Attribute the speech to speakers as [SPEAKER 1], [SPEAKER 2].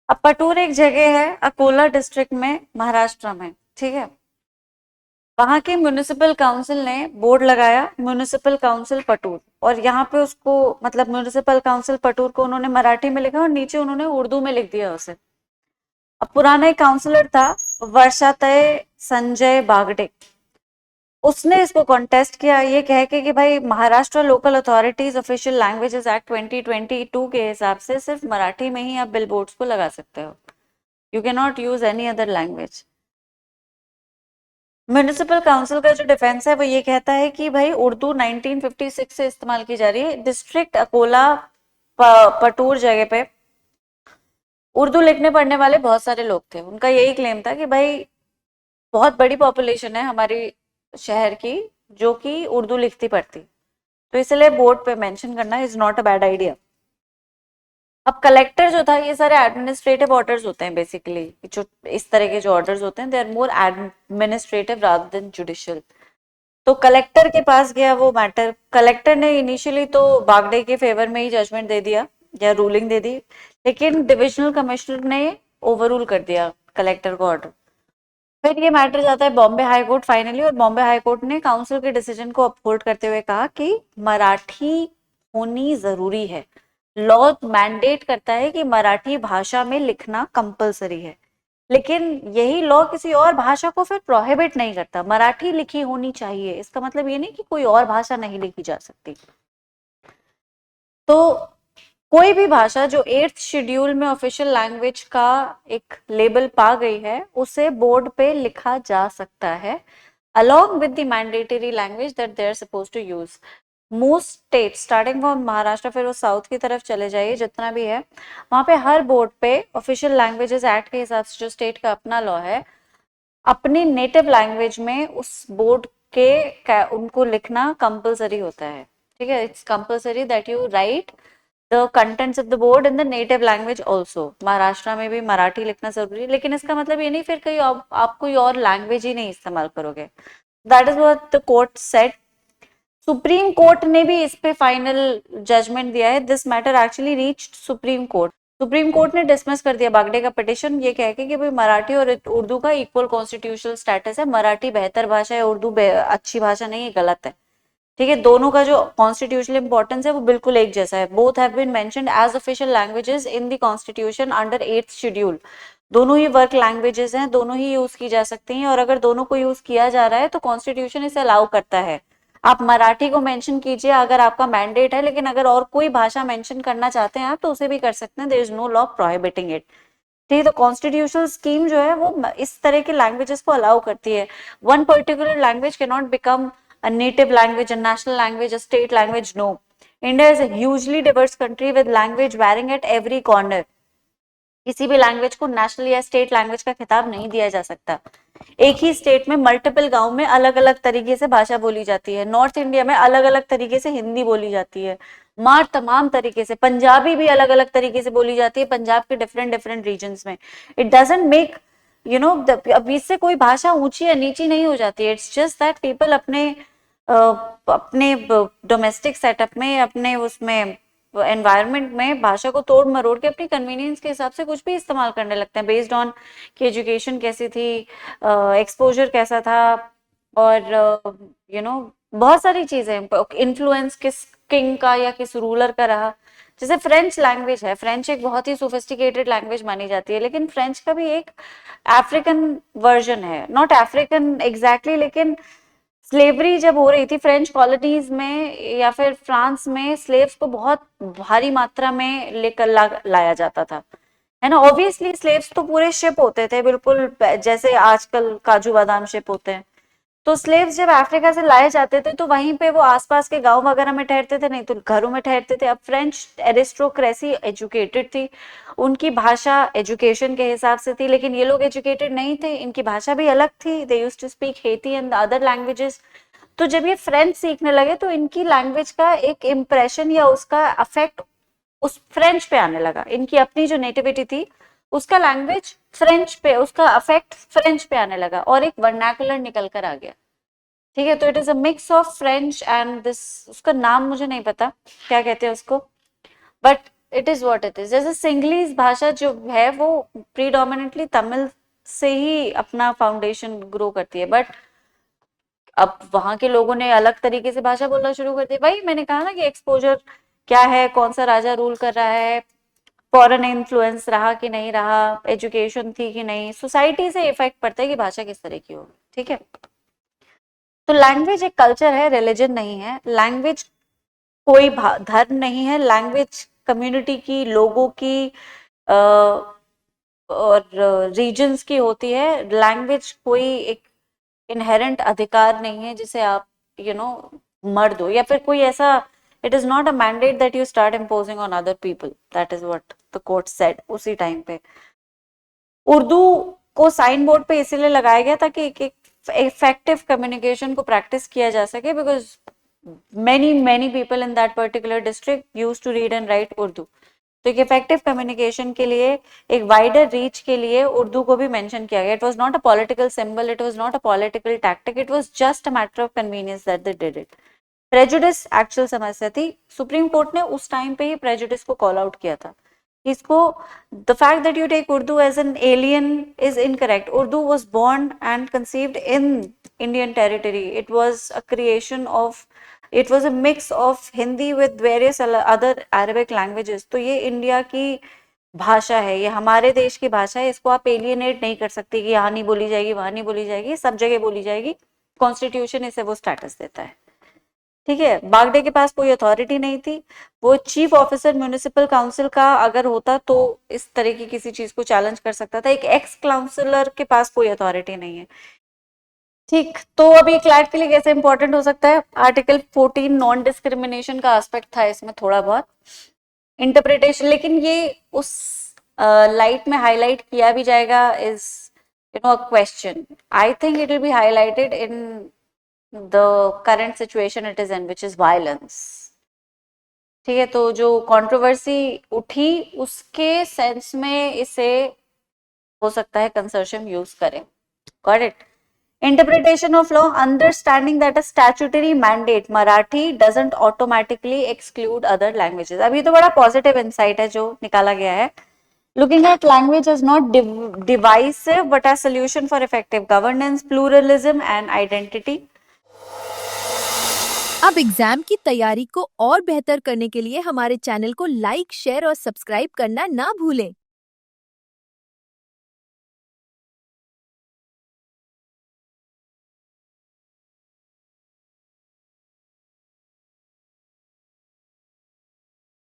[SPEAKER 1] अब पटूर एक जगह है अकोला डिस्ट्रिक्ट में, महाराष्ट्र में, ठीक है। वहां के म्युनिसिपल काउंसिल ने बोर्ड लगाया, म्युनिसिपल काउंसिल पटूर, और यहाँ पे उसको मतलब म्युनिसिपल काउंसिल पटूर को उन्होंने मराठी में लिखा और नीचे उन्होंने उर्दू में लिख दिया उसे। अब पुराना एक काउंसलर था, वर्षातय संजय बागडे, उसने इसको कॉन्टेस्ट किया ये कह के कि भाई Maharashtra local authorities official languages act 2022 के हिसाब से सिर्फ मराठी में ही आप बिल बोर्ड्स को लगा सकते हो, you can not use any other language. Municipal council का जो डिफेंस है वो ये कहता है कि भाई उर्दू 1956 से इस्तेमाल की जा रही है। डिस्ट्रिक्ट अकोला पटूर जगह पे उर्दू लिखने पढ़ने वाले बहुत सारे लोग थे, उनका यही क्लेम था कि भाई बहुत बड़ी पॉपुलेशन है हमारी शहर की जो कि उर्दू लिखती पढ़ती, तो इसलिए बोर्ड पे मेंशन करना is not a bad idea. अब कलेक्टर जो था, ये सारे एडमिनिस्ट्रेटिव ऑर्डर्स होते हैं बेसिकली, जो इस तरह के जो ऑर्डर्स होते हैं they are more administrative rather than judicial. तो कलेक्टर के पास गया वो मैटर, कलेक्टर ने इनिशियली तो बागडे के फेवर में ही जजमेंट दे दिया या रूलिंग दे दी, लेकिन डिविजनल कमिश्नर ने ओवररूल कर दिया कलेक्टर को ऑर्डर। फिर ये मैटर जाता है बॉम्बे हाई कोर्ट फाइनली, और बॉम्बे हाई कोर्ट ने काउंसिल के डिसीजन को अपहोल्ड करते हुए कहा कि मराठी होनी जरूरी है। लॉ मैंडेट करता है कि मराठी भाषा में लिखना कंपलसरी है, लेकिन यही लॉ किसी और भाषा को फिर प्रोहिबिट नहीं करता। मराठी लिखी होनी चाहिए, इसका मतलब ये नहीं कि कोई और भाषा नहीं लिखी जा सकती। तो कोई भी भाषा जो 8th शेड्यूल में ऑफिशियल लैंग्वेज का एक लेबल पा गई है उसे बोर्ड पे लिखा जा सकता है, along with the mandatory language that they are supposed to use. Most state starting from Maharashtra, फिर वो साउथ की तरफ चले जाइए जितना भी है, वहां पे हर बोर्ड पे ऑफिशियल लैंग्वेजेस एक्ट के हिसाब से जो स्टेट का अपना लॉ है, अपनी नेटिव लैंग्वेज में उस बोर्ड के उनको लिखना कंपलसरी होता है। ठीक है, it's compulsory that you right the contents of the board in the native language also. Maharashtra में भी मराठी लिखना जरूरी है, लेकिन इसका मतलब ये नहीं फिर कहीं आप कोई और लैंग्वेज ही नहीं इस्तेमाल करोगे। That is what the court said. Supreme Court ने भी इस पे फाइनल जजमेंट दिया है। This matter actually reached supreme court. Supreme Court ने डिसमिस कर दिया बागडे का पिटिशन, ये कह के कि भाई मराठी और उर्दू का इक्वल कॉन्स्टिट्यूशनल स्टेटस है, मराठी बेहतर भाषा है, उर्दू अच्छी भाषा नहीं है, गलत है। ठीक है, दोनों का जो कॉन्स्टिट्यूशनल इंपॉर्टेंस है वो बिल्कुल एक जैसा है। Both have been mentioned as official languages in the constitution under 8th schedule. दोनों ही वर्क लैंग्वेजेस हैं, दोनों ही यूज की जा सकती हैं, और अगर दोनों को यूज किया जा रहा है तो कॉन्स्टिट्यूशन इसे अलाउ करता है। आप मराठी को मेंशन कीजिए अगर आपका मैंडेट है, लेकिन अगर और कोई भाषा मेंशन करना चाहते हैं आप तो उसे भी कर सकते हैं, there is no law prohibiting it. ठीक है, तो कॉन्स्टिट्यूशनल स्कीम जो है वो इस तरह के लैंग्वेजेस को अलाउ करती है। One particular language can not become a native language, a national language, a state language, no. India is a hugely diverse country with language varying at every corner. किसी भी लैंग्वेज को national या state language का खिताब नहीं दिया जा सकता। एक ही स्टेट में मल्टीपल गांव में अलग अलग तरीके से भाषा बोली जाती है। नॉर्थ इंडिया में अलग अलग तरीके से हिंदी बोली जाती है, मार तमाम तरीके से। पंजाबी भी अलग अलग तरीके से बोली जाती है पंजाब के डिफरेंट डिफरेंट रीजन्स में। It doesn't make you know, अब इससे कोई भाषा ऊंची या नीची नहीं हो जाती है। इट्स जस्ट दैट पीपल अपने अपने डोमेस्टिक सेटअप में, अपने उसमें एनवायरनमेंट में भाषा को तोड़ मरोड़ के अपनी कन्वीनियंस के हिसाब से कुछ भी इस्तेमाल करने लगते हैं, बेस्ड ऑन कि एजुकेशन कैसी थी, एक्सपोजर कैसा था, और बहुत सारी चीजें, इन्फ्लुएंस किस किंग का या किस रूलर का रहा। जैसे फ्रेंच लैंग्वेज है, फ्रेंच एक बहुत ही सोफिस्टिकेटेड लैंग्वेज मानी जाती है, लेकिन फ्रेंच का भी एक अफ्रीकन वर्जन है, नॉट अफ्रीकन एग्जैक्टली, लेकिन स्लेवरी जब हो रही थी फ्रेंच कॉलोनीज में या फिर फ्रांस में, स्लेव्स को बहुत भारी मात्रा में लेकर लाया जाता था, है ना। ऑब्वियसली स्लेव्स तो पूरे शिप होते थे, बिल्कुल जैसे आजकल काजू बादाम शिप होते हैं। तो स्लेव्स जब अफ्रीका से लाए जाते थे तो वहीं पे वो आसपास के गांव वगैरह में ठहरते थे, नहीं तो घरों में ठहरते थे। अब फ्रेंच एरिस्टोक्रेसी एजुकेटेड थी, उनकी भाषा एजुकेशन के हिसाब से थी, लेकिन ये लोग एजुकेटेड नहीं थे, इनकी भाषा भी अलग थी। दे यूज्ड टू स्पीक हेती एंड अदर लैंग्वेजेस। तो जब ये फ्रेंच सीखने लगे तो इनकी लैंग्वेज का एक इम्प्रेशन या उसका अफेक्ट उस फ्रेंच पे आने लगा। इनकी अपनी जो नेटिविटी थी उसका लैंग्वेज फ्रेंच पे, उसका अफेक्ट फ्रेंच पे आने लगा और एक वर्नाकुलर निकल कर आ गया। ठीक है, तो it is a mix of French and this, उसका नाम मुझे नहीं पता क्या कहते हैं उसको, but it is what it is. जैसे सिंगलीज भाषा जो है वो प्रीडोमिनेटली तमिल से ही अपना फाउंडेशन ग्रो करती है, बट अब वहां के लोगों ने अलग तरीके से भाषा बोलना शुरू कर दी। भाई मैंने कहा ना कि एक्सपोजर क्या है, कौन सा राजा रूल कर रहा है, फॉरेन इन्फ्लुएंस रहा कि नहीं रहा, एजुकेशन थी कि नहीं, सोसाइटी से इफेक्ट पड़ता है कि भाषा किस तरह की होगी। ठीक है, तो लैंग्वेज एक कल्चर है, रिलीजन नहीं है। लैंग्वेज कोई धर्म नहीं है। लैंग्वेज कम्युनिटी की, लोगों की और रीजन्स की होती है। लैंग्वेज कोई एक इनहेरेंट अधिकार नहीं है जिसे आप मर दो, या फिर कोई ऐसा, it is not a mandate that you start imposing on other people. That is what the court said उसी टाइम पे। उर्दू को साइन बोर्ड पे इसीलिए लगाया गया था कि एक इफेक्टिव कम्युनिकेशन को प्रैक्टिस किया जा सके, because many people in that particular district used to read and write Urdu. तो एक इफेक्टिव कम्युनिकेशन के लिए, एक वाइडर रीच के लिए उर्दू को भी मेंशन किया गया। It was not a political symbol, it was not a political tactic, it was just a matter of convenience that they did it. Prejudice actual समस्या थी। सुप्रीम कोर्ट ने उस टाइम पे ही प्रेजुडिस को कॉल आउट किया था। इसको, the fact that you take Urdu as an alien is incorrect. Urdu was born and conceived in Indian territory. It was a creation of, it was a mix of Hindi with various other Arabic languages. तो ये India की भाषा है, ये हमारे देश की भाषा है। इसको आप एलियनेट नहीं कर सकते कि यहाँ नहीं बोली जाएगी, वहां नहीं बोली जाएगी, सब जगह बोली जाएगी। कॉन्स्टिट्यूशन इसे वो स्टेटस देता है। ठीक है, बागडे के पास कोई अथॉरिटी नहीं थी। वो चीफ ऑफिसर म्युनिसिपल काउंसिल का अगर होता तो इस तरह की किसी चीज को चैलेंज कर सकता था। एक एक्स काउंसिलर के पास कोई अथॉरिटी नहीं है। ठीक, तो अभी क्लैट के लिए कैसे इंपॉर्टेंट हो सकता है? आर्टिकल 14 नॉन डिस्क्रिमिनेशन का एस्पेक्ट था इसमें थोड़ा बहुत इंटरप्रिटेशन, लेकिन ये उस लाइट में हाईलाइट किया भी जाएगा is a question. I think it will be highlighted in the current situation it is in, which is violence. ठीक है, तो जो कंट्रोवर्सी उठी उसके सेंस में इसे हो सकता है कंसोर्शियम यूज करें। Got it? Interpretation of law, understanding that a statutory mandate Marathi doesn't automatically exclude other languages। अभी तो बड़ा positive insight है जो निकाला गया है। Looking at language as not divisive but as solution for effective governance, pluralism and identity।
[SPEAKER 2] अब exam की तैयारी को और बेहतर करने के लिए हमारे चैनल को लाइक, शेयर और सब्सक्राइब करना ना भूलें।